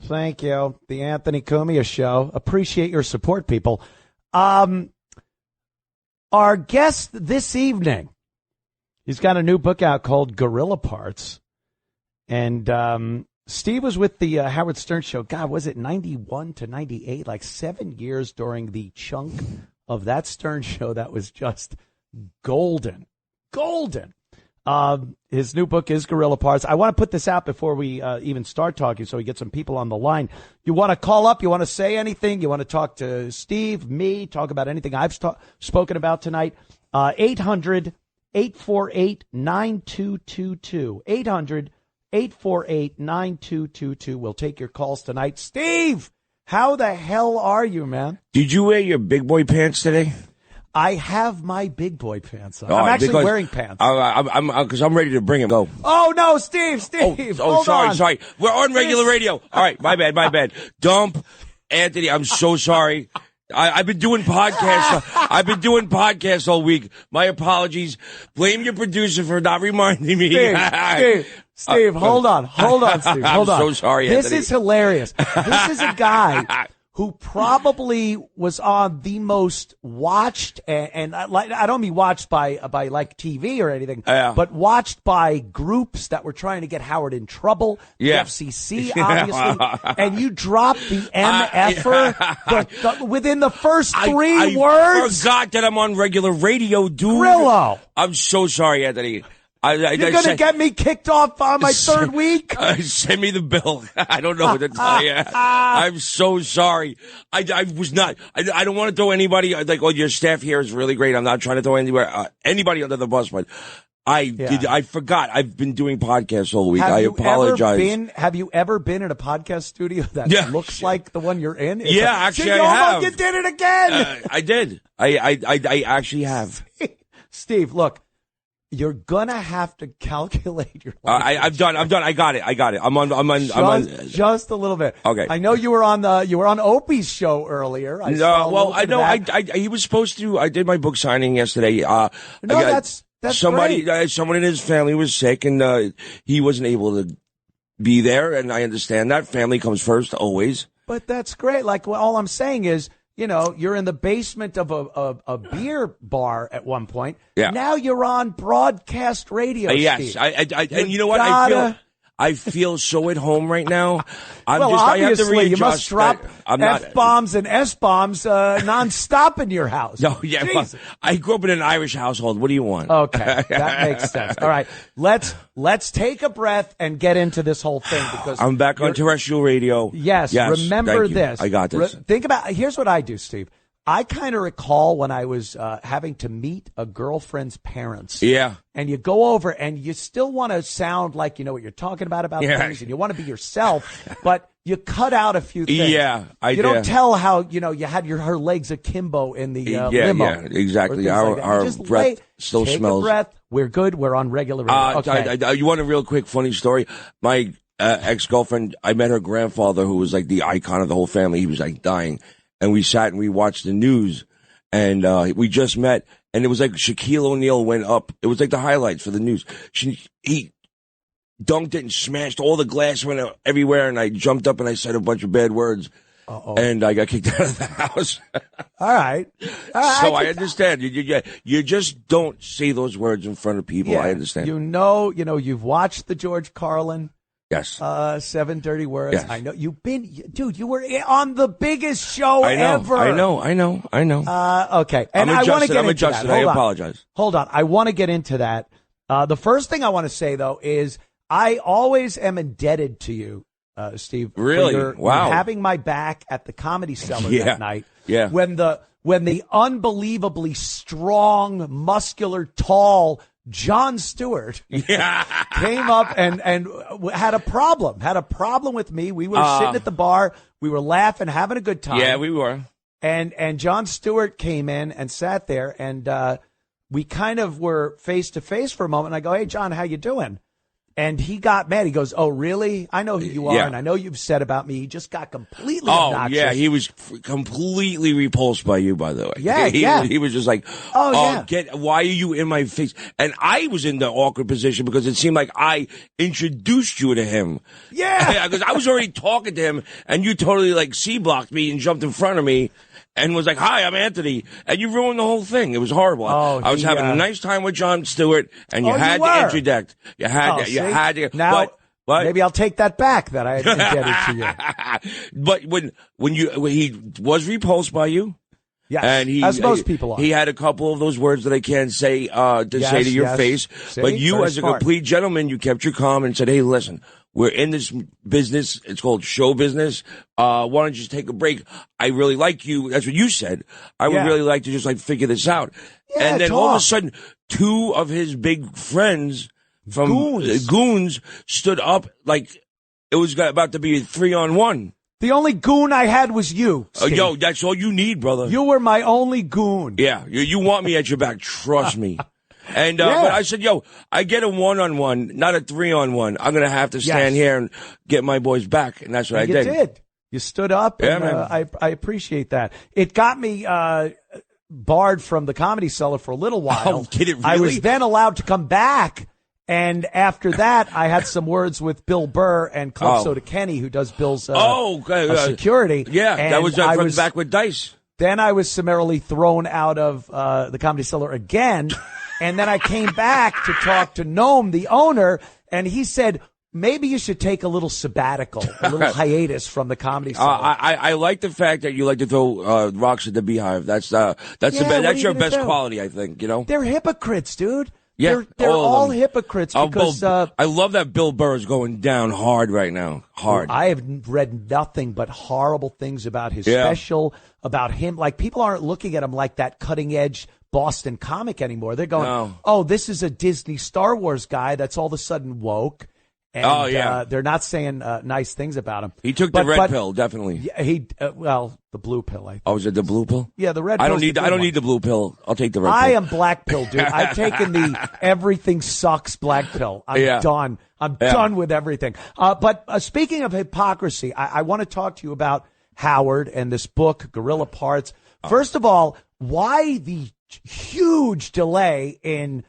Thank you. The Anthony Cumia Show. Appreciate your support, people. Our guest this evening, he's got a new book out called Gorilla Parts. And Steve was with the Howard Stern Show. God, was it 91 to 98? Like 7 years during the chunk of that Stern Show that was just golden. Golden. His new book is Gorilla Parts. I want to put this out before we even start talking so we get some people on the line. You want to call up? You want to say anything? You want to talk to Steve, me, talk about anything I've spoken about tonight? 800-848-9222. 800-848-9222. We'll take your calls tonight. Steve, how the hell are you, man? Did you wear your big boy pants today? I have my big boy pants on. I'm actually wearing pants. Because I'm ready to bring him. Go. Oh, no, Steve. Sorry. We're on regular radio. All right, my bad. Dump. Anthony, I'm so sorry. I've been doing podcasts all week. My apologies. Blame your producer for not reminding me. Steve, hold on, Steve. Hold on. I'm so sorry, Anthony. This is hilarious. This is a guy who probably was on the most watched, and I don't mean watched by like TV or anything, but watched by groups that were trying to get Howard in trouble, the FCC, obviously, and you dropped the MFer within the first three words. I forgot that I'm on regular radio, dude. Grillo. I'm so sorry, Anthony. You're going to get me kicked off on my third week? Send me the bill. I don't know what to tell you. I'm so sorry. I was not. I don't want to throw anybody, like, oh, your staff here is really great. I'm not trying to throw anybody under the bus, but I forgot. I've been doing podcasts all week. I apologize. Have you ever been in a podcast studio that looks like the one you're in? Actually, I have. You did it again. I did. I actually have. Steve, look. You're gonna have to calculate your life. I've done. I got it. I'm on. Just a little bit. Okay. I know you were on Opie's show earlier. I know. He was supposed to. I did my book signing yesterday. That's somebody. great. Someone in his family was sick, and he wasn't able to be there. And I understand that family comes first always. But that's great. Like, all I'm saying is, you know, you're in the basement of a beer bar at one point. Yeah. Now you're on broadcast radio. Yes. And you know what? I feel so at home right now. Obviously, I have to readjust. You must drop F-bombs and S-bombs nonstop in your house. No, yeah. Well, I grew up in an Irish household. What do you want? Okay, that makes sense. All right, let's take a breath and get into this whole thing because I'm back on terrestrial radio. Yes. Remember this. I got this. Think about. Here's what I do, Steve. I kind of recall when I was having to meet a girlfriend's parents. Yeah. And you go over and you still want to sound like you know what you're talking about things and you want to be yourself, but you cut out a few things. Yeah. You don't tell how, you know, you had her legs akimbo in the limo. Yeah, exactly. Our breath still smells. Take a breath. We're good. We're on regular radio. Okay. You want a real quick funny story? My ex-girlfriend, I met her grandfather who was like the icon of the whole family. He was like dying. And we sat and we watched the news, and we just met, and it was like Shaquille O'Neal went up. It was like the highlights for the news. He dunked it and smashed all the glass, went everywhere, and I jumped up and I said a bunch of bad words, and I got kicked out of the house. All right. So I understand. You just don't say those words in front of people. Yeah, I understand. You know, you've watched the George Carlin. Yes. 7 Dirty Words. Yes. I know you've been, dude. You were on the biggest show ever. I know. Okay. And I want to get into that. I apologize. Hold on. I want to get into that. The first thing I want to say though is I always am indebted to you, Steve. Really? For having my back at the Comedy Cellar that night. Yeah. When the unbelievably strong, muscular, tall Jon Stewart came up and had a problem with me. We were sitting at the bar. We were laughing, having a good time. Yeah, we were. And Jon Stewart came in and sat there, and we kind of were face to face for a moment. And I go, "Hey, John, how you doing?" And he got mad. He goes, "Oh, really? I know who you are, and I know you've said about me." He just got completely obnoxious. Yeah, he was completely repulsed by you, by the way. Yeah, He was just like, why are you in my face? And I was in the awkward position because it seemed like I introduced you to him. Yeah. Because I was already talking to him, and you totally like C-blocked me and jumped in front of me. And was like, "Hi, I'm Anthony," and you ruined the whole thing. It was horrible. I was having a nice time with Jon Stewart, and you had to interject. You had to. Now, maybe I'll take that back that I indebted to you. But when he was repulsed by you. Yes, and as most people are. He had a couple of those words that I can't say say to your face. See? But you, Very as a smart. complete gentleman, you kept your calm and said, "Hey, listen, we're in this business. It's called show business. Why don't you just take a break? I really like you." That's what you said. I would really like to just like figure this out. Yeah, and then all of a sudden, two of his big friends from Goons stood up like it was about to be a 3-on-1. The only goon I had was you, Steve. That's all you need, brother. You were my only goon. Yeah, you want me at your back. Trust me. And but I said, I get a 1-on-1, not a 3-on-1. I'm going to have to stand here and get my boys back. And that's what I did. You did. You stood up. Yeah, and, man. I appreciate that. It got me barred from the Comedy Cellar for a little while. Oh, did it really? I was then allowed to come back. And after that, I had some words with Bill Burr and Club Soda Kenny, who does Bill's security. Yeah, and that was back with Dice. Then I was summarily thrown out of the Comedy Cellar again. And then I came back to talk to Noam, the owner, and he said, maybe you should take a little sabbatical, a little hiatus from the Comedy Cellar. I like the fact that you like to throw rocks at the Beehive. That's your best quality, I think. You know, they're hypocrites, dude. Yeah, they're all hypocrites because I love that Bill Burr is going down hard right now. Hard. I have read nothing but horrible things about his special, about him. Like, people aren't looking at him like that cutting edge Boston comic anymore. They're going, "Oh, this is a Disney Star Wars guy that's all of a sudden woke." And, they're not saying nice things about him. He took the red pill, definitely. Yeah, the blue pill. I think. Oh, is it the blue pill? Yeah, the red pill. I don't need the blue pill. I'll take the red pill. I am black pill, dude. I've taken the everything sucks black pill. I'm done. I'm done with everything. But speaking of hypocrisy, I want to talk to you about Howard and this book, Gorilla Parts. First of all, why the huge delay in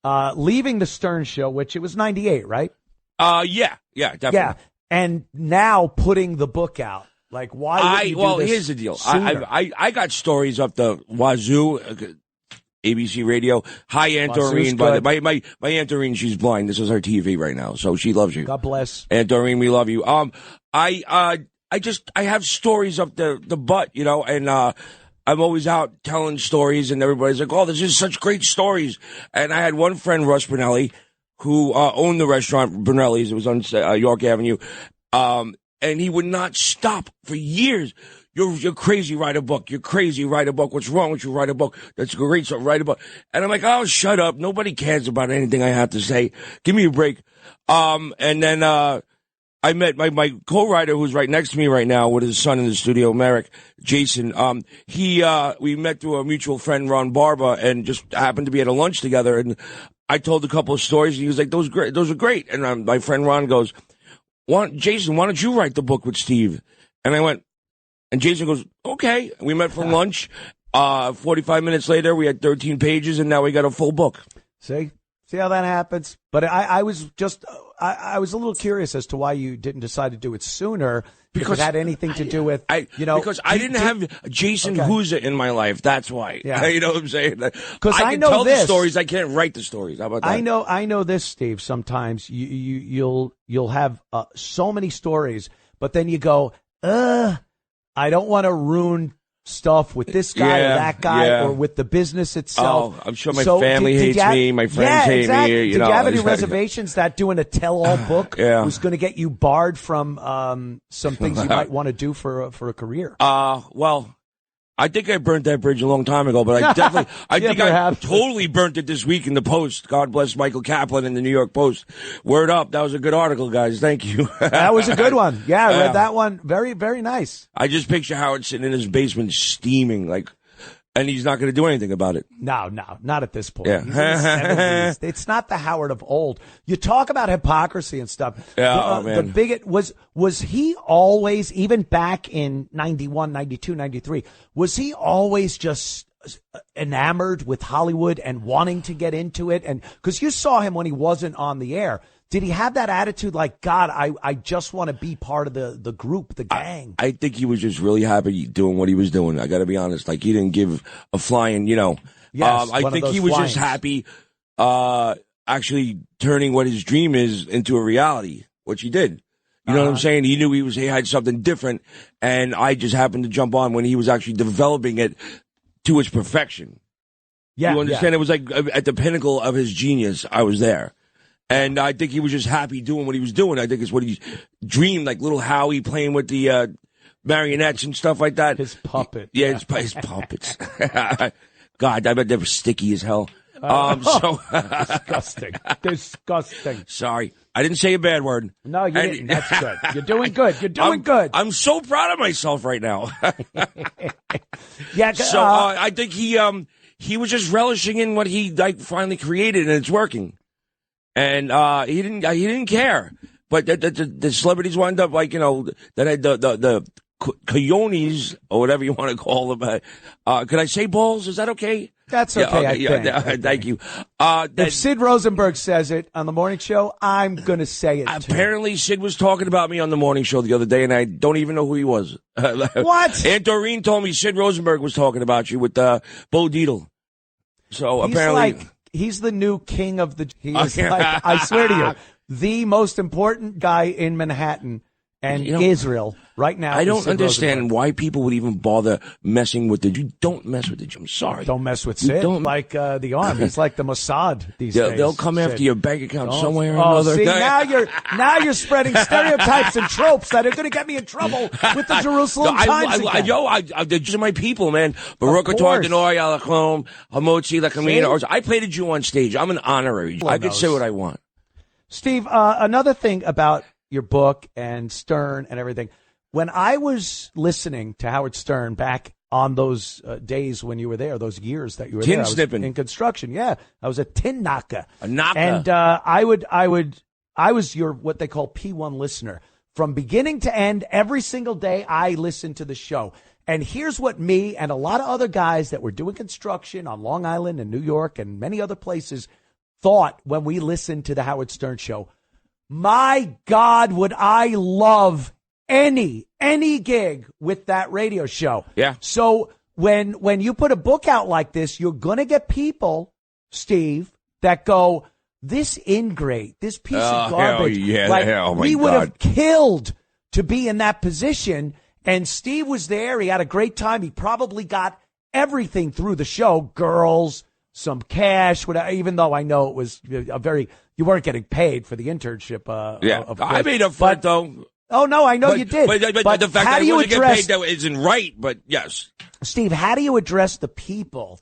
leaving the Stern Show, which it was 98, right? Yeah, definitely. Yeah, and now putting the book out. Like, why would you do this here's the deal. sooner? I got stories up the wazoo, ABC Radio. Hi, Aunt Doreen. My Aunt Doreen, she's blind. This is her TV right now, so she loves you. God bless. Aunt Doreen, we love you. I have stories up the butt, you know, and I'm always out telling stories, and everybody's like, "Oh, this is such great stories." And I had one friend, Russ Brunelli, who owned the restaurant Brunelli's. It was on York Avenue. And he would not stop for years. You're crazy, write a book. You're crazy, write a book. What's wrong with you? Write a book. That's great, so write a book. And I'm like, "Oh, shut up. Nobody cares about anything I have to say. Give me a break." And then I met my co-writer who's right next to me right now with his son in the studio, Merrick, Jason. We met through a mutual friend, Ron Barba, and just happened to be at a lunch together. And I told a couple of stories, and he was like, "Those are great." And my friend Ron goes, "Jason, why don't you write the book with Steve?" And I went, and Jason goes, "Okay." We met for lunch. 45 minutes later, we had 13 pages, and now we got a full book. See how that happens? But I was a little curious as to why you didn't decide to do it sooner. Because it had anything to do with, because I didn't have Jason Huza in my life. That's why. Yeah. You know what I'm saying? Because I can tell the stories. I can't write the stories. How about that? I know this, Steve. Sometimes you'll have so many stories, but then you go, I don't want to ruin stuff with this guy or that guy or with the business itself. Oh, I'm sure my family hates me. My friends hate me. Did you have any reservations that doing a tell-all book was going to get you barred from some things you might want to do for a career? Well, I think I burnt that bridge a long time ago, but I definitely, I totally burnt it this week in the Post. God bless Michael Kaplan in the New York Post. Word up. That was a good article, guys. Thank you. That was a good one. Yeah, I read that one. Very, very nice. I just picture Howard sitting in his basement steaming, like, And he's not going to do anything about it. No, not at this point. Yeah. He's in his 70s. It's not the Howard of old. You talk about hypocrisy and stuff. Yeah, The bigot was he always, even back in 91, 92, 93, was he always just enamored with Hollywood and wanting to get into it? And because you saw him when he wasn't on the air. Did he have that attitude like, God, I just want to be part of the group, the gang? I think he was just really happy doing what he was doing. I got to be honest. Like, he didn't give a flying, Yes, I think he was flyings. just happy actually turning what his dream is into a reality, which he did. You know what I'm saying? He knew he had something different, and I just happened to jump on when he was actually developing it to its perfection. Yeah, you understand? It was like at the pinnacle of his genius. I was there. And I think he was just happy doing what he was doing. I think it's what he dreamed, like little Howie playing with the marionettes and stuff like that. His puppet. Yeah, his puppets. God, I bet they were sticky as hell. Disgusting. Sorry. I didn't say a bad word. No, you didn't. That's good. You're doing good. You're doing good. I'm so proud of myself right now. Yeah. So I think he was just relishing in what he finally created, and it's working. And he didn't care. But the celebrities wound up that had the coyones or whatever you want to call them. Could I say balls? Is that okay? That's okay. I think. Thank you. If Sid Rosenberg says it on the morning show, I'm going to say it too. Apparently, Sid was talking about me on the morning show the other day, and I don't even know who he was. What? Aunt Doreen told me Sid Rosenberg was talking about you with Bo Dietl. So apparently. He's the new king of the. He is I swear to you, the most important guy in Manhattan and Israel right now. I don't understand why people would even bother messing with You don't mess with I'm sorry. Don't mess with Sid. Like the army. He's like the Mossad these days. They'll come after your bank account somewhere or another. See, now you're spreading stereotypes and tropes that are going to get me in trouble with the Jerusalem Times again. These are my people, man. Baruch atah Adonai alachom hamotzi lakamina. I played a Jew on stage. I'm an honorary. I can say what I want. Steve, another thing about your book and Stern and everything. When I was listening to Howard Stern back on those days when you were there, those years that you were there, I was in construction. Yeah, I was a tin knocker. A knocker. And I was your what they call P1 listener. From beginning to end, every single day I listened to the show. And here's what me and a lot of other guys that were doing construction on Long Island and New York and many other places thought when we listened to the Howard Stern show. My God, would I love any gig with that radio show. Yeah. So when you put a book out like this, you're going to get people, Steve, that go, this ingrate, this piece of garbage. We would have killed to be in that position. And Steve was there. He had a great time. He probably got everything through the show, girls, some cash, whatever, even though I know it was you weren't getting paid for the internship. I made up for it, though. Oh, no, I know you did. But the fact that I wasn't getting paid that isn't right, but yes. Steve, how do you address the people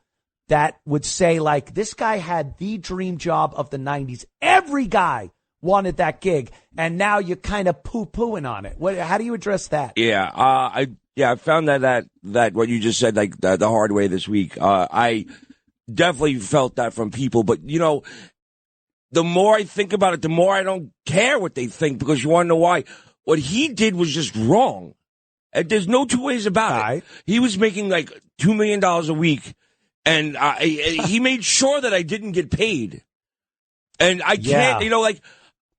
that would say, like, this guy had the dream job of the 90s. Every guy wanted that gig, and now you're kind of poo-pooing on it. How do you address that? Yeah, I found that what you just said, like, the hard way this week. I definitely felt that from people, but, the more I think about it, the more I don't care what they think, because you want to know why. What he did was just wrong. And there's no two ways about it. He was making like $2 million a week, and he made sure that I didn't get paid. And I can't,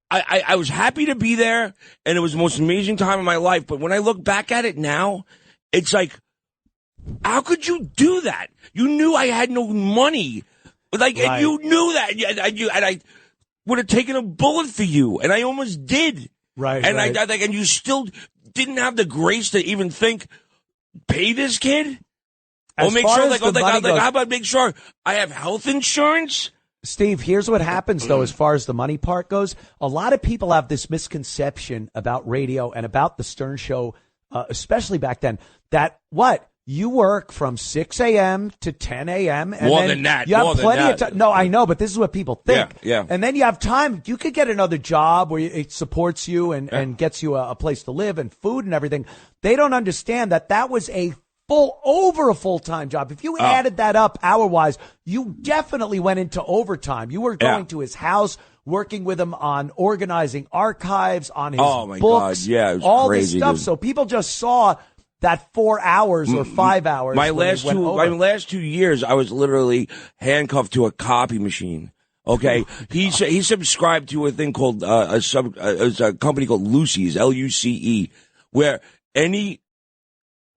I was happy to be there, and it was the most amazing time of my life. But when I look back at it now, it's like, how could you do that? You knew I had no money. And you knew that. And I would have taken a bullet for you, and I almost did. Right. And and you still didn't have the grace to even think, pay this kid? Or make sure, how about make sure I have health insurance? Steve, here's what happens, though, as far as the money part goes. A lot of people have this misconception about radio and about the Stern Show, especially back then, that you work from 6 a.m. to 10 a.m. and more then than that. You have plenty of time. No, I know, but this is what people think. Yeah. And then you have time. You could get another job where it supports you and gets you a place to live and food and everything. They don't understand that was a over a full-time job. If you added that up hour-wise, you definitely went into overtime. You were going to his house, working with him on organizing archives, on his my books, God. Yeah, it was all crazy, this stuff. dude. So people just saw that 4 hours or 5 hours. My last 2 years, I was literally handcuffed to a copy machine. Okay, he subscribed to a thing called a company called Lucy's, Luce, where any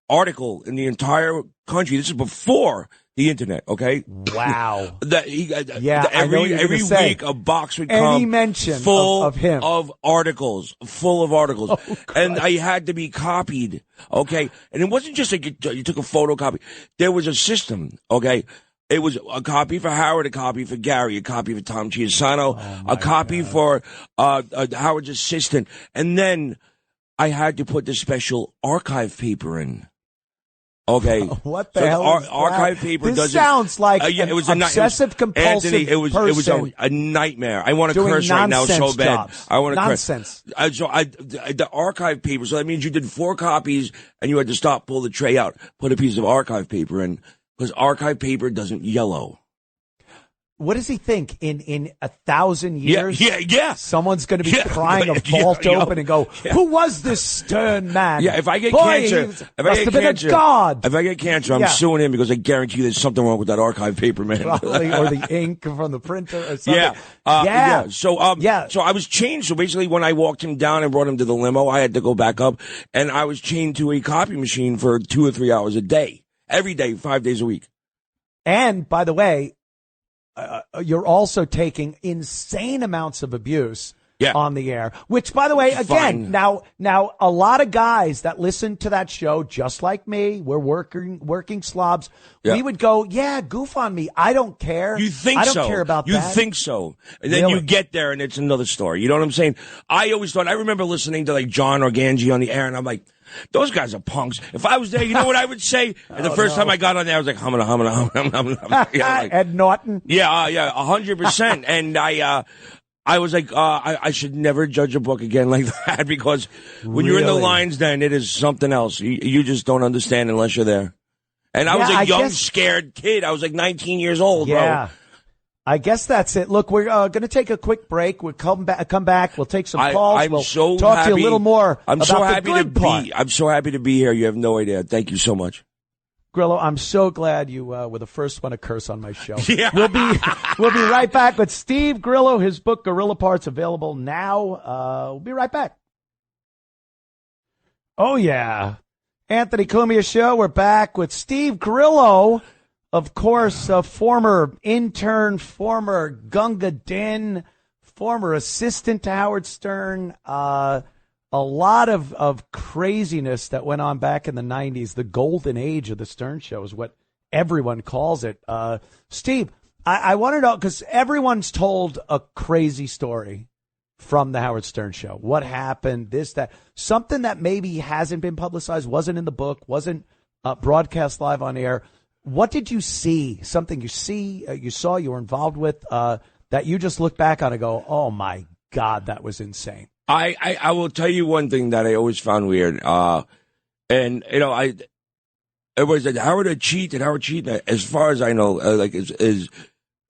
article in the entire country. This is before the internet. Okay. Wow. Every week a box would come. Any mention full of him of articles, full of articles, and I had to be copied. Okay, and it wasn't just like you took a photocopy. There was a system. Okay. It was a copy for Howard, a copy for Gary, a copy for Tom Chiasano, a copy for Howard's assistant. And then I had to put the special archive paper in. Okay. What the hell is archive that? paper This doesn't... sounds like it was obsessive compulsive Anthony, it was a nightmare. I want to curse right now so bad. Jobs. I want to Nonsense. curse. The archive paper, so that means you did 4 copies and you had to stop, pull the tray out, put a piece of archive paper in. Because archive paper doesn't yellow. What does he think? In 1,000 years? Yeah. Someone's going to be prying a vault open and go, who was this stern man? Yeah, if I get cancer, If I get cancer, I'm suing him because I guarantee you there's something wrong with that archive paper, man. Probably, or the ink from the printer or something. So I was chained. So basically when I walked him down and brought him to the limo, I had to go back up, and I was chained to a copy machine for 2 or 3 hours a day. Every day, 5 days a week. And, by the way, you're also taking insane amounts of abuse on the air, which, by the way, again, now a lot of guys that listen to that show, just like me, we're working slobs. Yeah. We would go, goof on me. I don't care. You think so? I don't care about that. You think so. And then you get there and it's another story. You know what I'm saying? I remember listening to like John Organji on the air, and I'm like, those guys are punks. If I was there, you know what I would say? And the first time I got on there, I was like, hum. Ed Norton. Yeah, 100%. And I was like, I should never judge a book again like that, because when you're in the lines, then it is something else. You just don't understand unless you're there. And I was a young, scared kid. I was like 19 years old, bro. I guess that's it. Look, we're going to take a quick break. We'll come back. We'll take some calls. We'll talk to you a little more about the good part. I'm so happy to be here. You have no idea. Thank you so much. Grillo, I'm so glad you were the first one to curse on my show. Yeah. We'll be right back with Steve Grillo. His book, Gorilla Parts, available now. We'll be right back. Oh, yeah. Anthony Cumia Show. We're back with Steve Grillo. Of course, a former intern, former Gunga Din, former assistant to Howard Stern. A lot of craziness that went on back in the 90s. The golden age of the Stern Show is what everyone calls it. Steve, I want to know, because everyone's told a crazy story from the Howard Stern Show. What happened, this, that. Something that maybe hasn't been publicized, wasn't in the book, wasn't broadcast live on air. What did you see? Something you saw, you were involved with, that you just look back on and go, oh, my God, that was insane. I will tell you one thing that I always found weird. And, you know, it was that Howard had cheated. Howard cheated, as far as I know, like as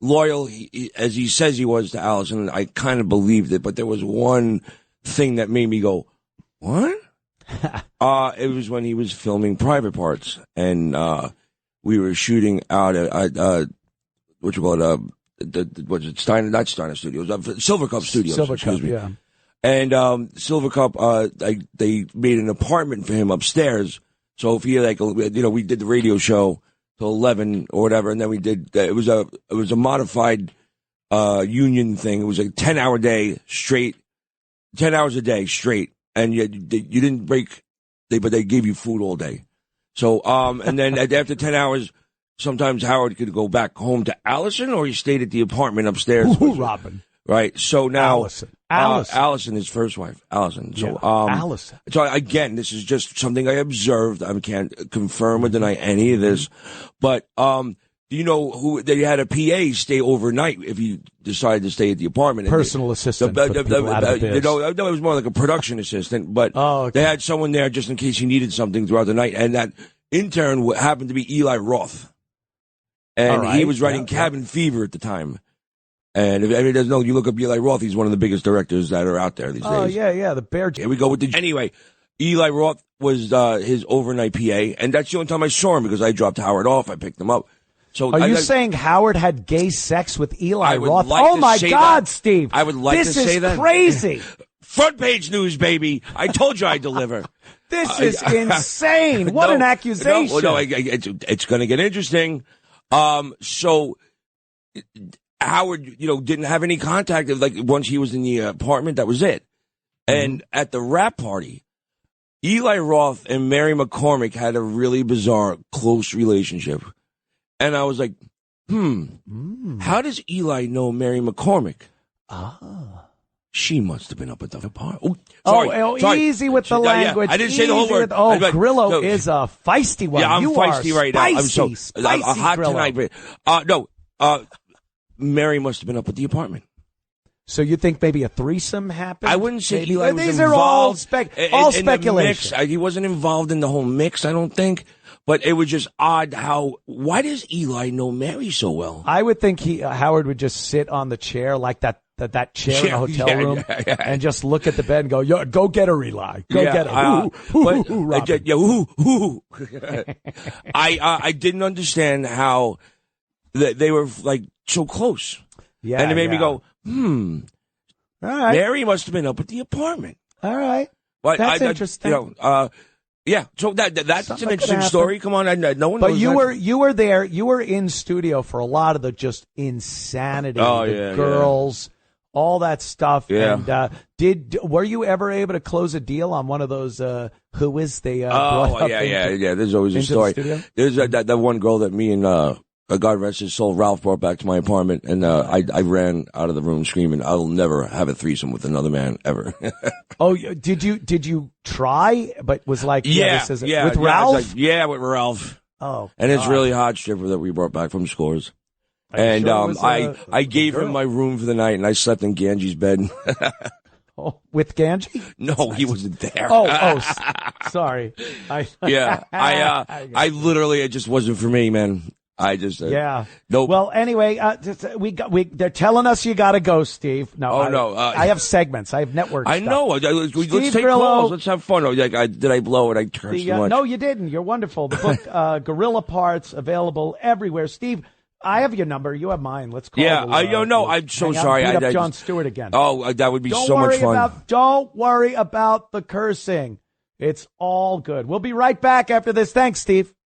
loyal as he says he was to Allison. I kind of believed it, but there was one thing that made me go, what? It was when he was filming Private Parts, and we were shooting out at what you call it, what's it, Steiner, not Steiner Studios, Silver Cup Studios. Excuse me. Yeah. And Silver Cup, they made an apartment for him upstairs. So if he we did the radio show till 11 or whatever, and then we did. It was a modified union thing. It was a 10-hour day straight, 10 hours a day straight, and you didn't break. But they gave you food all day. So and then after 10 hours, sometimes Howard could go back home to Allison, or he stayed at the apartment upstairs. Ooh, Robin. Right. So now Allison, his first wife, Allison. So Allison. So again, this is just something I observed. I can't confirm or deny any of this, but do you know who they had a PA stay overnight if you decided to stay at the apartment? Personal assistant. No, it was more like a production assistant, but they had someone there just in case he needed something throughout the night, and that intern happened to be Eli Roth. And right. he was writing Cabin Fever at the time. And if anybody doesn't know, you look up Eli Roth, he's one of the biggest directors that are out there these days. Oh, yeah, the Bear. Here we go with Anyway, Eli Roth was his overnight PA, and that's the only time I saw him because I dropped Howard off. I picked him up. So are you saying Howard had gay sex with Eli Roth? Like oh, my God, that. Steve. I would like to say that. This is crazy. Front page news, baby. I told you I'd deliver. This is insane. What an accusation. No, it's going to get interesting. So Howard, didn't have any contact. Like once he was in the apartment, that was it. And at the rap party, Eli Roth and Mary McCormick had a really bizarre, close relationship. And I was like, how does Eli know Mary McCormick? She must have been up at the party. Sorry. Easy with the language. I didn't say the whole word. Grillo is a feisty one. Yeah, I'm feisty right now. I'm so spicy hot Grillo. tonight. Mary must have been up at the apartment. So you think maybe a threesome happened? I wouldn't say Eli was These involved. are all speculation. He wasn't involved in the whole mix, I don't think. But it was just odd why does Eli know Mary so well? I would think Howard would just sit on the chair like that chair in a hotel room and just look at the bed and go, yo, go get her, Eli. Go get her. I didn't understand how they were like so close. Yeah, and it made me go, all right. Mary must have been up at the apartment. All right. But that's interesting. Yeah, so that's an interesting story. Come on, no one. But you were there. You were in studio for a lot of the just insanity, girls, all that stuff. Yeah. And were you ever able to close a deal on one of those? Who is the? Yeah. There's always a story. There's that one girl that me and God rest his soul, Ralph brought back to my apartment, and I ran out of the room screaming, "I will never have a threesome with another man ever." Oh, did you try? But was like, with Ralph? With Ralph. Oh, and it's really hot stripper that we brought back from Scores. And I gave him my room for the night, and I slept in Ganji's bed. Oh, with Ganji? No, he wasn't there. Sorry. I literally, it just wasn't for me, man. I just nope. Well, anyway, they're telling us you got to go, Steve. No, I have segments. I have network. I know. Let's take Grillo, calls. Let's have fun. Did I blow it? I cursed too much. No, you didn't. You're wonderful. The book, Gorilla Parts, available everywhere. Steve, I have your number. You have mine. Let's call. Yeah, I'm so sorry. I beat up Jon Stewart again. Oh, that would be so much fun. Don't worry about the cursing. It's all good. We'll be right back after this. Thanks, Steve.